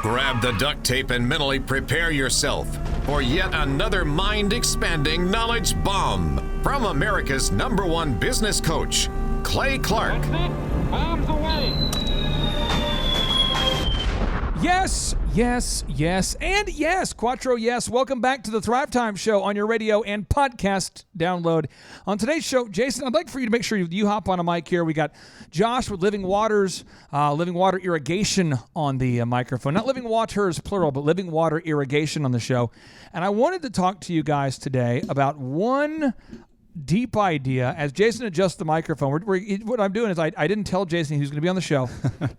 Grab the duct tape and mentally prepare yourself for yet another mind-expanding knowledge bomb from America's #1 business coach, Clay Clark. That's it. Bombs away. Yes, yes, yes, and yes, Quattro, yes. Welcome back to the Thrive Time Show on your radio and podcast download. On today's show, Jason, I'd like for you to make sure you hop on a mic here. We got Josh with Living Water Irrigation on the microphone. Not Living Waters, plural, but Living Water Irrigation on the show. And I wanted to talk to you guys today about one deep idea. As Jason adjusts the microphone, what I'm doing is I didn't tell Jason he was going to be on the show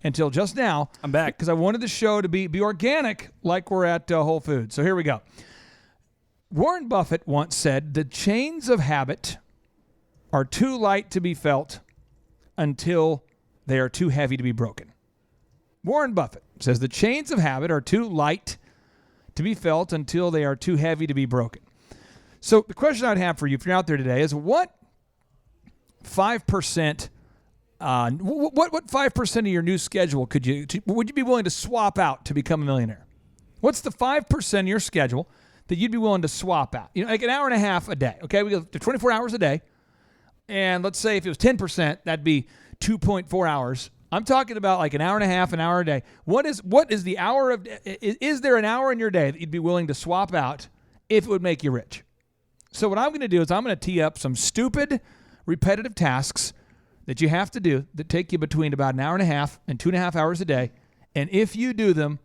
until just now. I'm back. Because I wanted the show to be organic like we're at Whole Foods. So here we go. Warren Buffett once said, the chains of habit are too light to be felt until they are too heavy to be broken. Warren Buffett says the chains of habit are too light to be felt until they are too heavy to be broken. So the question I'd have for you, if you're out there today, is what 5%, what 5% of your new schedule would you be willing to swap out to become a millionaire? What's the 5% of your schedule that you'd be willing to swap out? You know, like an hour and a half a day. Okay, we go to 24 hours a day, and let's say if it was 10%, that'd be 2.4 hours. I'm talking about like an hour and a half, an hour a day. What is the hour of? Is there an hour in your day that you'd be willing to swap out if it would make you rich? So what I'm going to do is I'm going to tee up some stupid, repetitive tasks that you have to do that take you between about an hour and a half and 2.5 hours a day. And if you do them,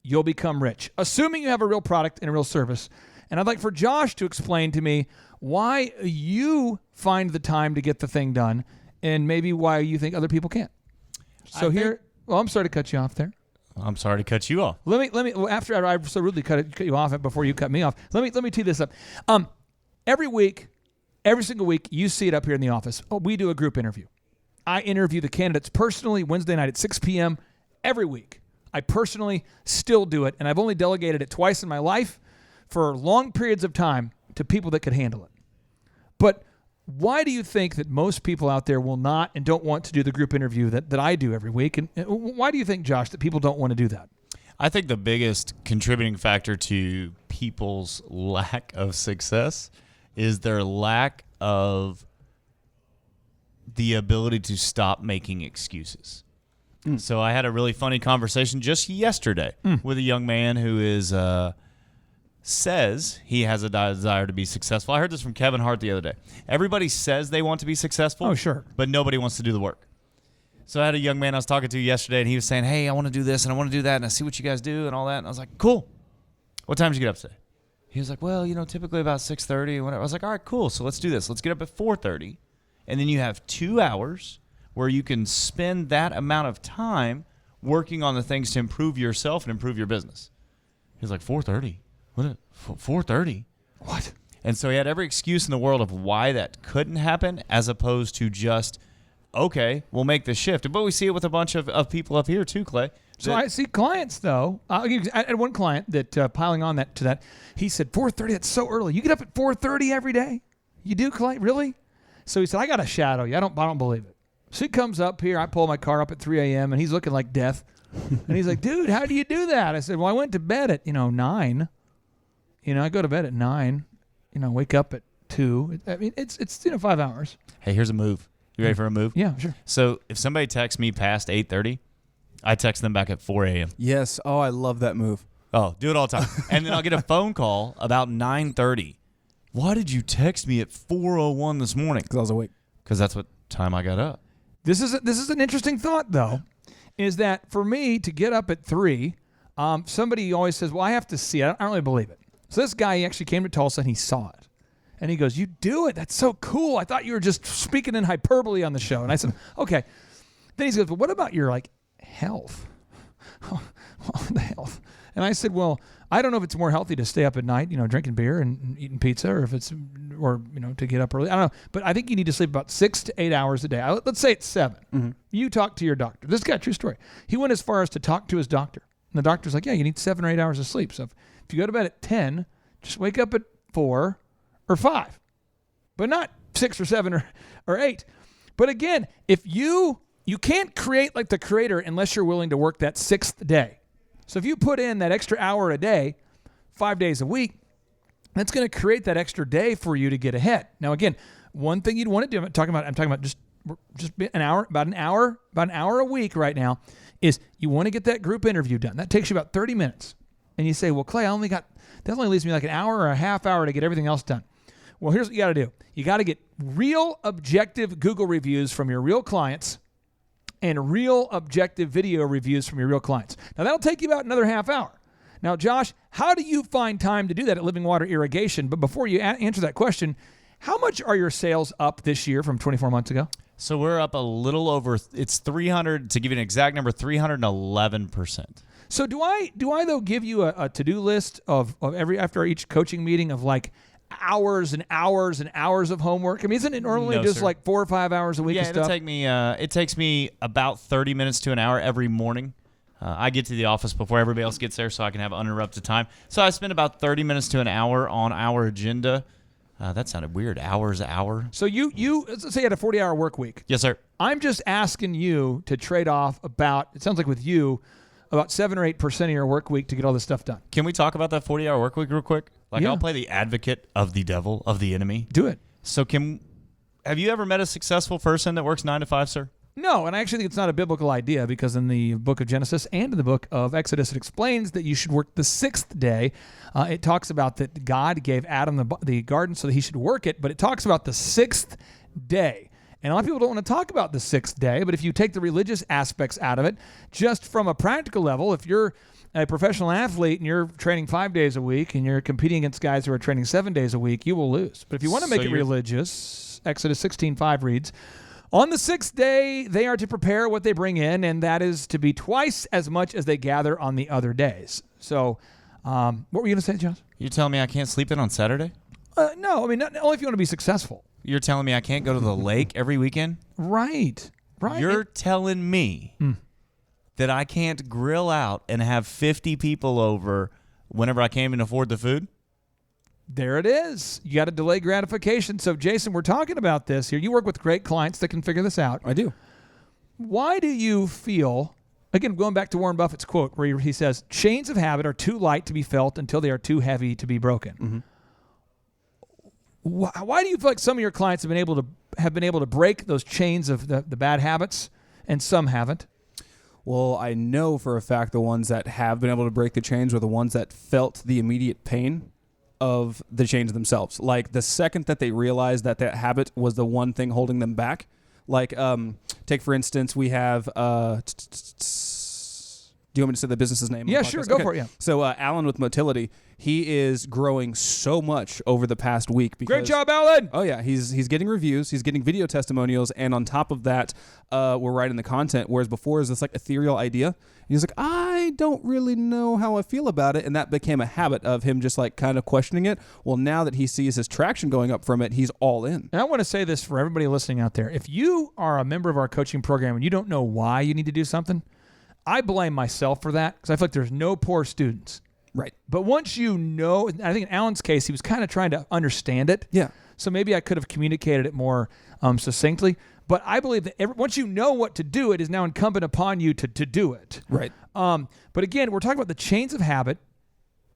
you'll become rich, assuming you have a real product and a real service. And I'd like for Josh to explain to me why you find the time to get the thing done and maybe why you think other people can't. So I'm sorry to cut you off there. I'm sorry to cut you off. Let me. After I so rudely cut you off before you cut me off, let me tee this up. Every week, every single week, you see it up here in the office. We do a group interview. I interview the candidates personally Wednesday night at 6 p.m. every week. I personally still do it, and I've only delegated it twice in my life for long periods of time to people that could handle it. But why do you think that most people out there will not and don't want to do the group interview that I do every week? And why do you think, Josh, that people don't want to do that? I think the biggest contributing factor to people's lack of success is their lack of the ability to stop making excuses. So I had a really funny conversation just yesterday with a young man who says he has a desire to be successful. I heard this from Kevin Hart the other day. Everybody says they want to be successful, oh, sure, but nobody wants to do the work. So I had a young man I was talking to yesterday, and he was saying, hey, I want to do this, and I want to do that, and I see what you guys do and all that. And I was like, cool. What time did you get up today? He was like, well, typically about 6:30 and whatever. I was like, all right, cool. So let's do this. Let's get up at 4:30, and then you have 2 hours where you can spend that amount of time working on the things to improve yourself and improve your business. He was like, 4:30? What? 4:30? What? And so he had every excuse in the world of why that couldn't happen, as opposed to just, okay, we'll make the shift. But we see it with a bunch of people up here too, Clay. So I see clients, though. I had one client that, piling on to that, he said, 4:30, that's so early. You get up at 4:30 every day? You do, Clay? Really? So he said, I got to shadow you. I don't believe it. So he comes up here. I pull my car up at 3 a.m., and he's looking like death. And he's like, dude, how do you do that? I said, well, I went to bed at, 9. I go to bed at 9. Wake up at 2. I mean, it's 5 hours. Hey, here's a move. You ready for a move? Yeah, sure. So if somebody texts me past 8:30, I text them back at 4 a.m. Yes. Oh, I love that move. Oh, do it all the time. And then I'll get a phone call about 9:30. Why did you text me at 4:01 this morning? Because I was awake. Because that's what time I got up. This is an interesting thought, though, is that for me to get up at 3, somebody always says, well, I have to see it. I don't really believe it. So this guy, he actually came to Tulsa, and he saw it. And he goes, you do it? That's so cool. I thought you were just speaking in hyperbole on the show. And I said, okay. Then he goes, well, what about your, health? The health. And I said, well, I don't know if it's more healthy to stay up at night, drinking beer and eating pizza, or if it's, to get up early. I don't know. But I think you need to sleep about 6 to 8 hours a day. Let's say it's 7. Mm-hmm. You talk to your doctor. This guy, true story. He went as far as to talk to his doctor. And the doctor's like, yeah, you need 7 or 8 hours of sleep. So if you go to bed at 10, just wake up at 4 or 5. But not 6 or 7 or 8. But again, if you can't create like the creator unless you're willing to work that 6th day. So if you put in that extra hour a day, 5 days a week, that's going to create that extra day for you to get ahead. Now, again, one thing you'd want to do, I'm talking about just about an hour a week right now, is you want to get that group interview done. That takes you about 30 minutes. And you say, well, Clay, that only leaves me like an hour or a half hour to get everything else done. Well, here's what you got to do. You got to get real objective Google reviews from your real clients and real objective video reviews from your real clients. Now, that'll take you about another half hour. Now, Josh, how do you find time to do that at Living Water Irrigation? But before you answer that question, how much are your sales up this year from 24 months ago? So we're up a little over, it's 300, to give you an exact number, 311%. So do I though give you a to-do list of after each coaching meeting of like hours and hours and hours of homework? I mean, isn't it normally just like 4 or 5 hours a week of stuff? Yeah, it takes me about 30 minutes to an hour every morning. I get to the office before everybody else gets there so I can have uninterrupted time. So I spend about 30 minutes to an hour on our agenda. That sounded weird. Hours, hour. So you let's say you had a 40-hour work week. Yes, sir. I'm just asking you to trade off about, it sounds like with you, about 7 or 8% of your work week to get all this stuff done. Can we talk about that 40-hour work week real quick? Yeah. I'll play the advocate of the devil, of the enemy. Do it. So have you ever met a successful person that works 9 to 5, sir? No, and I actually think it's not a biblical idea because in the book of Genesis and in the book of Exodus, it explains that you should work the 6th day. It talks about that God gave Adam the garden so that he should work it, but it talks about the 6th day. And a lot of people don't want to talk about the 6th day, but if you take the religious aspects out of it, just from a practical level, if you're a professional athlete and you're training 5 days a week and you're competing against guys who are training 7 days a week, you will lose. But if you want to make it religious, Exodus 16:5 reads, on the 6th day, they are to prepare what they bring in, and that is to be twice as much as they gather on the other days. So, what were you going to say, Josh? You're telling me I can't sleep in on Saturday? No, I mean, only if you want to be successful. You're telling me I can't go to the lake every weekend? Right. You're telling me that I can't grill out and have 50 people over whenever I can't even afford the food? There it is. You got to delay gratification. So, Jason, we're talking about this here. You work with great clients that can figure this out. I do. Why do you feel, again, going back to Warren Buffett's quote where he says, chains of habit are too light to be felt until they are too heavy to be broken. Mm-hmm. Why do you feel like some of your clients have been able to break those chains of the bad habits and some haven't? Well, I know for a fact the ones that have been able to break the chains are the ones that felt the immediate pain of the chains themselves. Like the second that they realized that habit was the one thing holding them back. Like, take for instance, we have, do you want me to say the business's name? Yeah, sure. Go for it. Yeah. So Alan with Motility, he is growing so much over the past week. Because, great job, Alan. Oh yeah, he's getting reviews, he's getting video testimonials, and on top of that, we're writing the content. Whereas before, it was this like ethereal idea. And he's like, I don't really know how I feel about it, and that became a habit of him just like kind of questioning it. Well, now that he sees his traction going up from it, he's all in. And I want to say this for everybody listening out there: if you are a member of our coaching program and you don't know why you need to do something, I blame myself for that because I feel like there's no poor students. Right. But once you know, I think in Alan's case, he was kind of trying to understand it. Yeah. So maybe I could have communicated it more succinctly. But I believe that once you know what to do, it is now incumbent upon you to do it. Right. But again, we're talking about the chains of habit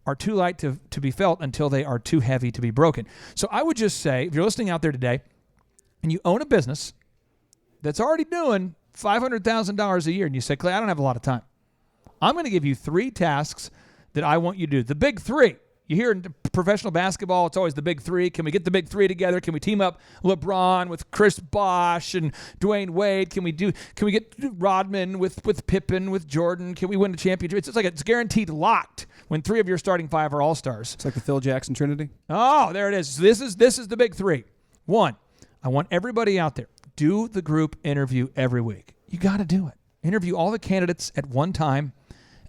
are too light to be felt until they are too heavy to be broken. So I would just say, if you're listening out there today and you own a business that's already doing $500,000 a year and you say, Clay, I don't have a lot of time. I'm going to give you 3 tasks that I want you to do. The big 3. You hear in professional basketball, it's always the big 3. Can we get the big 3 together? Can we team up LeBron with Chris Bosh and Dwayne Wade? Can we get Rodman with Pippen, with Jordan? Can we win the championship? It's like it's guaranteed locked when 3 of your starting 5 are all-stars. It's like the Phil Jackson Trinity. Oh, there it is. So this is the big 3. 1, I want everybody out there, do the group interview every week. You got to do it. Interview all the candidates at one time,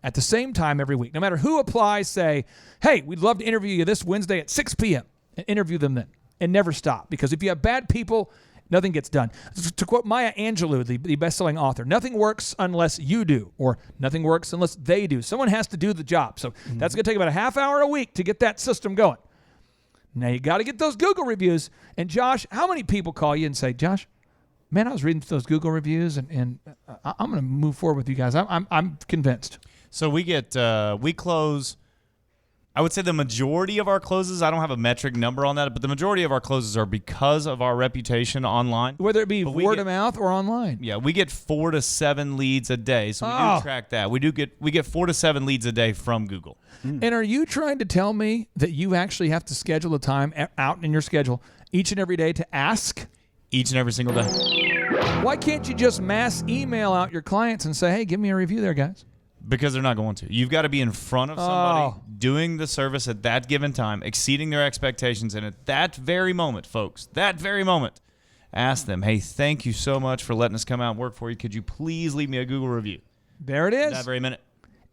at the same time every week. No matter who applies, say, hey, we'd love to interview you this Wednesday at 6 p.m. and interview them then. And never stop. Because if you have bad people, nothing gets done. To quote Maya Angelou, the best-selling author, nothing works unless you do, or nothing works unless they do. Someone has to do the job. So that's going to take about a half hour a week to get that system going. Now you got to get those Google reviews. And Josh, how many people call you and say, Josh, man, I was reading those Google reviews and I'm going to move forward with you guys. I'm convinced. So we close, I would say the majority of our closes, I don't have a metric number on that, but the majority of our closes are because of our reputation online. Whether it be word of mouth or online. Yeah, we get 4 to 7 leads a day, so we do track that. We get 4 to 7 leads a day from Google. And are you trying to tell me that you actually have to schedule a time out in your schedule each and every day to ask? Each and every single day. Why can't you just mass email out your clients and say, hey, give me a review there, guys? Because they're not going to. You've got to be in front of somebody doing the service at that given time, exceeding their expectations. And at that very moment, folks, ask them, hey, thank you so much for letting us come out and work for you. Could you please leave me a Google review? There it is. That very minute.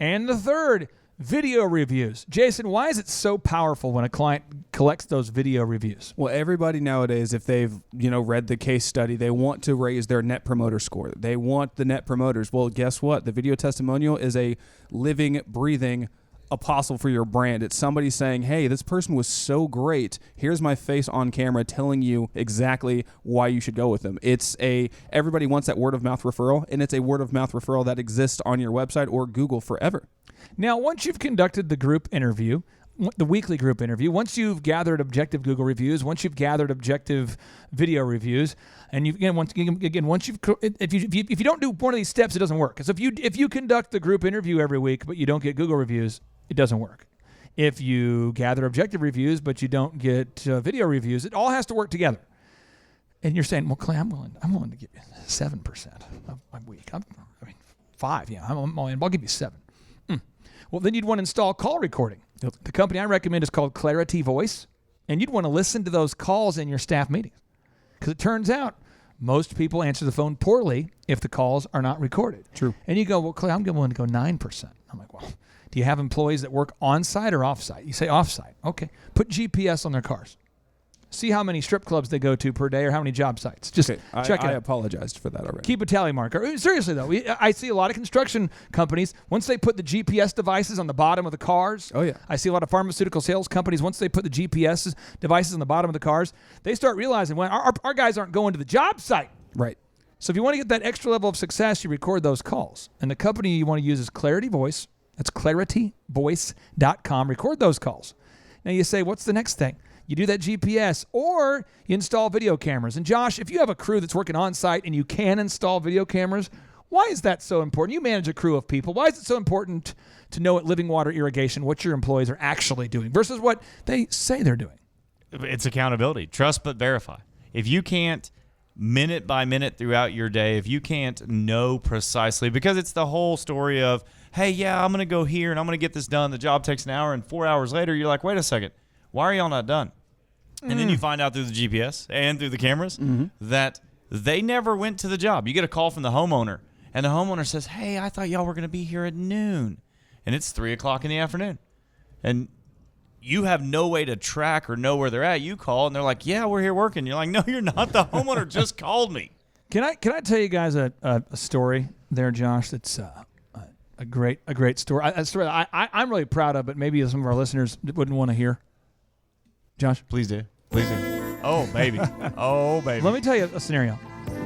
And the third, video reviews. Jason, why is it so powerful when a client collects those video reviews? Well, everybody nowadays, if they've read the case study, they want to raise their net promoter score. They want the net promoters. Well, guess what? The video testimonial is a living, breathing apostle for your brand. It's somebody saying, hey, this person was so great. Here's my face on camera telling you exactly why you should go with them. Everybody wants that word of mouth referral, and it's a word of mouth referral that exists on your website or Google forever. Now, once you've conducted the group interview, the weekly group interview, once you've gathered objective Google reviews, once you've gathered objective video reviews, and if you don't do one of these steps, it doesn't work. So if you conduct the group interview every week but you don't get Google reviews, it doesn't work. If you gather objective reviews but you don't get video reviews, it all has to work together. And you're saying, well, Clay, I'm willing to give you 7% of my week. 5. Yeah, I'll give you 7. Well, then you'd want to install call recording. Yep. The company I recommend is called Clarity Voice, and you'd want to listen to those calls in your staff meetings. Because it turns out most people answer the phone poorly if the calls are not recorded. True. And you go, well, Clay, I'm willing to go 9%. I'm like, well, do you have employees that work on-site or off-site? You say off-site. Okay. Put GPS on their cars. See how many strip clubs they go to per day or how many job sites. Just check it out. I apologized for that already. Keep a tally marker. Seriously, though, I see a lot of construction companies, once they put the GPS devices on the bottom of the cars. Oh, yeah. I see a lot of pharmaceutical sales companies, once they put the GPS devices on the bottom of the cars, they start realizing, well, our guys aren't going to the job site. Right. So if you want to get that extra level of success, you record those calls. And the company you want to use is Clarity Voice. That's clarityvoice.com. Record those calls. Now you say, what's the next thing? You do that GPS, or you install video cameras. And Josh, if you have a crew that's working on site and you can install video cameras, why is that so important? You manage a crew of people. Why is it so important to know at Living Water Irrigation what your employees are actually doing versus what they say they're doing? It's accountability. Trust but verify. If you can't minute by minute throughout your day, if you can't know precisely, because it's the whole story of, hey, yeah, I'm going to go here and I'm going to get this done. The job takes an hour, and 4 hours later, you're like, wait a second. Why are y'all not done? And then you find out through the GPS and through the cameras that they never went to the job. You get a call from the homeowner, and the homeowner says, hey, I thought y'all were going to be here at noon. And it's 3 o'clock in the afternoon. And you have no way to track or know where they're at. You call, and they're like, yeah, we're here working. You're like, no, you're not. The homeowner just called me. Can I tell you guys a story there, Josh, that's a great story. A story that I'm really proud of, but maybe some of our listeners wouldn't want to hear. Josh? Please do. Oh, baby. Oh, baby. Let me tell you a scenario.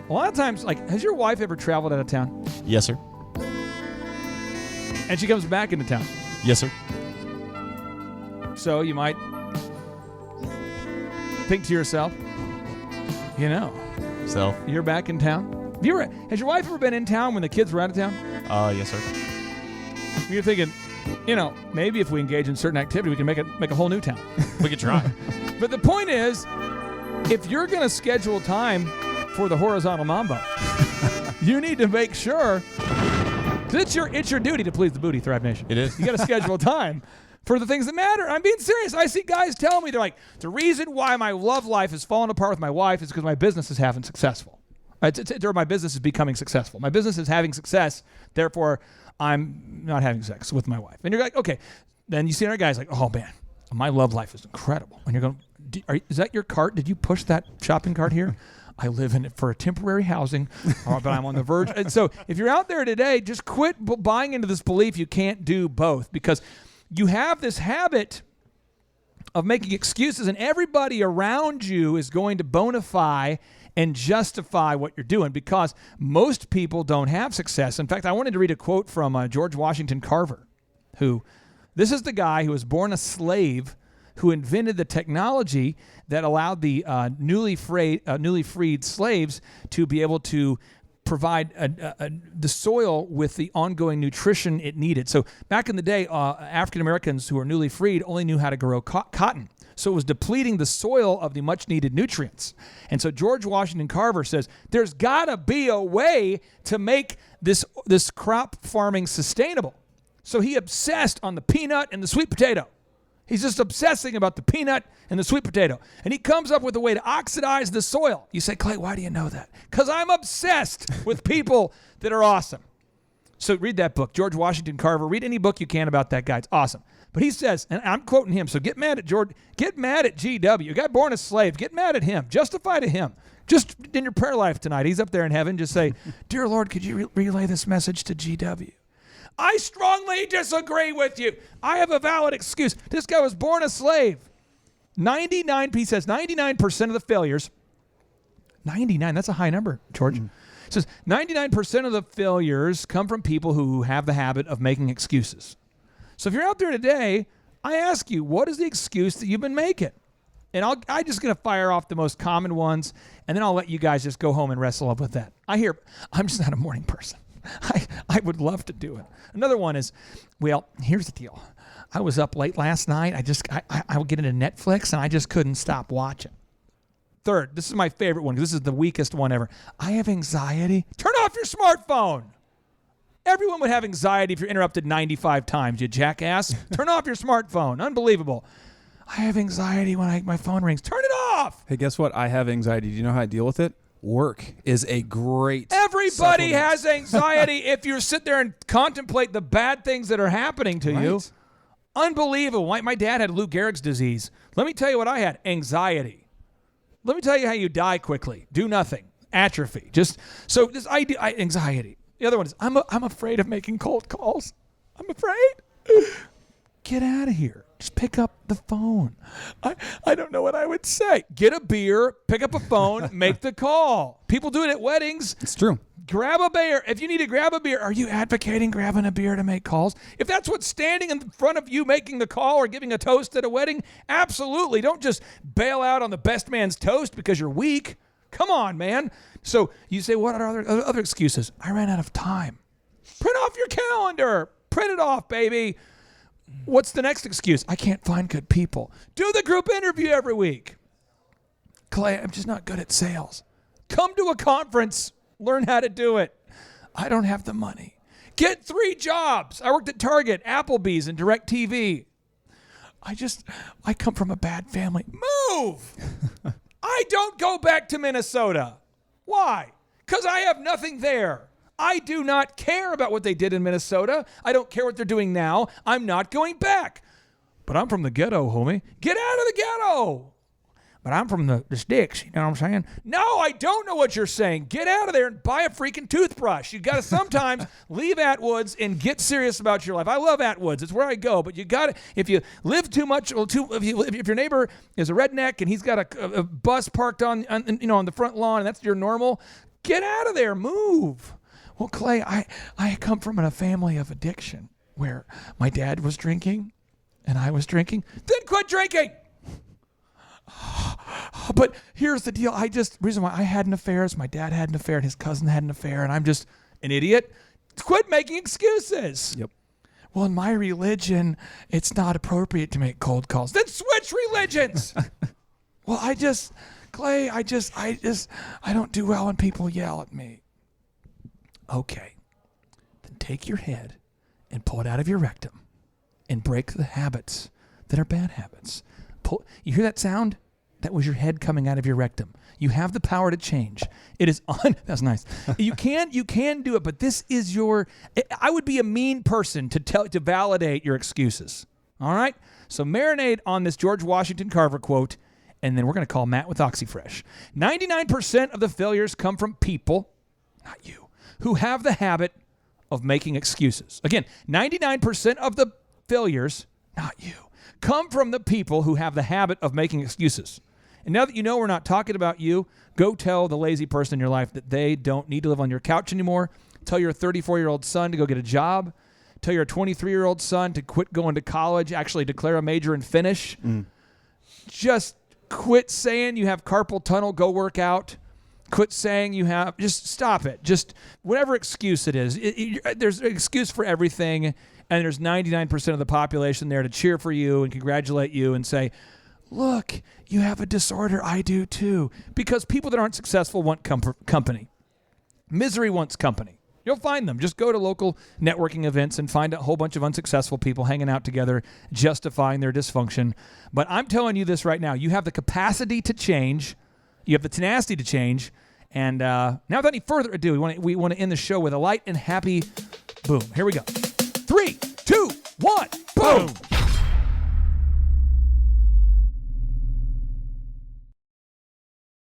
A lot of times, has your wife ever traveled out of town? Yes, sir. And she comes back into town? Yes, sir. So you might think to yourself, you're back in town. Has your wife ever been in town when the kids were out of town? Yes, sir. You're thinking, maybe if we engage in certain activity, we can make a whole new town. We could try. But the point is, if you're going to schedule time for the horizontal mambo, you need to make sure, because it's your duty to please the booty, Thrive Nation. It is. You got to schedule time for the things that matter. I'm being serious. I see guys tell me, they're like, the reason why my love life is falling apart with my wife is because my business is having successful. Or my business is becoming successful. My business is having success, therefore I'm not having sex with my wife. And you're like, okay. Then you see our guys like, oh man, my love life is incredible. And you're going, is that your cart? Did you push that shopping cart here? I live in it for a temporary housing, but I'm on the verge. And so if you're out there today, just quit buying into this belief you can't do both, because you have this habit of making excuses, and everybody around you is going to bona fide and justify what you're doing, because most people don't have success. In fact, I wanted to read a quote from George Washington Carver, this is the guy who was born a slave, who invented the technology that allowed the newly freed slaves to be able to provide the soil with the ongoing nutrition it needed. So back in the day, African Americans who were newly freed only knew how to grow cotton. So it was depleting the soil of the much needed nutrients. And so George Washington Carver says, there's got to be a way to make this crop farming sustainable. So he obsessed on the peanut and the sweet potato. He's just obsessing about the peanut and the sweet potato. And he comes up with a way to oxidize the soil. You say, Clay, why do you know that? Because I'm obsessed with people that are awesome. So read that book, George Washington Carver. Read any book you can about that guy. It's awesome. But he says, and I'm quoting him, so get mad at George, get mad at GW. A guy born a slave, get mad at him. Justify to him. Just in your prayer life tonight, he's up there in heaven, just say, Dear Lord, could you relay this message to GW? I strongly disagree with you. I have a valid excuse. This guy was born a slave. He says 99% of the failures, 99, that's a high number, George. He says 99% of the failures come from people who have the habit of making excuses. So if you're out there today, I ask you, what is the excuse that you've been making? And I'm just going to fire off the most common ones, and then I'll let you guys just go home and wrestle up with that. I'm just not a morning person. I would love to do it. Another one is, well, here's the deal. I was up late last night. I would get into Netflix, and I just couldn't stop watching. Third, this is my favorite one, because this is the weakest one ever. I have anxiety. Turn off your smartphone. Everyone would have anxiety if you're interrupted 95 times, you jackass. Turn off your smartphone. Unbelievable. I have anxiety when my phone rings. Turn it off. Hey, guess what? I have anxiety. Do you know how I deal with it? Work is a great Everybody supplement. has anxiety if you sit there and contemplate the bad things that are happening to you. Unbelievable. My dad had Lou Gehrig's disease. Let me tell you what I had. Anxiety. Let me tell you how you die quickly. Do nothing. Atrophy. Anxiety. The other one is, I'm afraid of making cold calls. I'm afraid. Get out of here. Just pick up the phone. I don't know what I would say. Get a beer, pick up a phone, make the call. People do it at weddings. It's true. Grab a beer. If you need to grab a beer, are you advocating grabbing a beer to make calls? If that's what's standing in front of you making the call or giving a toast at a wedding, absolutely. Don't just bail out on the best man's toast because you're weak. Come on, man. So you say, what are other excuses? I ran out of time. Print off your calendar. Print it off, baby. What's the next excuse? I can't find good people. Do the group interview every week. Clay, I'm just not good at sales. Come to a conference. Learn how to do it. I don't have the money. Get 3 jobs. I worked at Target, Applebee's, and DirecTV. I come from a bad family. Move! I don't go back to Minnesota. Why? Because I have nothing there. I do not care about what they did in Minnesota. I don't care what they're doing now. I'm not going back. But I'm from the ghetto, homie. Get out of the ghetto. But I'm from the sticks, you know what I'm saying? No, I don't know what you're saying. Get out of there and buy a freaking toothbrush. You got to sometimes leave Atwoods and get serious about your life. I love Atwoods. It's where I go. But you got to, if you live too much, if your neighbor is a redneck and he's got a bus parked on the front lawn and that's your normal, get out of there. Move. Well, Clay, I come from a family of addiction where my dad was drinking and I was drinking. Then quit drinking. But here's the deal. Reason why I had an affair is my dad had an affair and his cousin had an affair and I'm just an idiot. Quit making excuses. Yep. Well, in my religion, it's not appropriate to make cold calls. Then switch religions. Well, Clay, I don't do well when people yell at me. Okay. Then take your head and pull it out of your rectum and break the habits that are bad habits. You hear that sound? That was your head coming out of your rectum. You have the power to change. It is that's nice. You can do it, but this is I would be a mean person to validate your excuses. All right? So marinate on this George Washington Carver quote, and then we're going to call Matt with OxyFresh. 99% of the failures come from people, not you, who have the habit of making excuses. Again, 99% of the failures, not you, come from the people who have the habit of making excuses. And now that you know we're not talking about you, go tell the lazy person in your life that they don't need to live on your couch anymore. Tell your 34-year-old son to go get a job. Tell your 23-year-old son to quit going to college, actually declare a major and finish. Just quit saying you have carpal tunnel, go work out. Quit saying you have, just stop it. Just whatever excuse it is. There's an excuse for everything, and there's 99% of the population there to cheer for you and congratulate you and say, look, you have a disorder, I do too. Because people that aren't successful want company. Misery wants company. You'll find them. Just go to local networking events and find a whole bunch of unsuccessful people hanging out together, justifying their dysfunction. But I'm telling you this right now. You have the capacity to change. You have the tenacity to change. And now, without any further ado, we want to end the show with a light and happy boom. Here we go. 3, 2, 1, boom.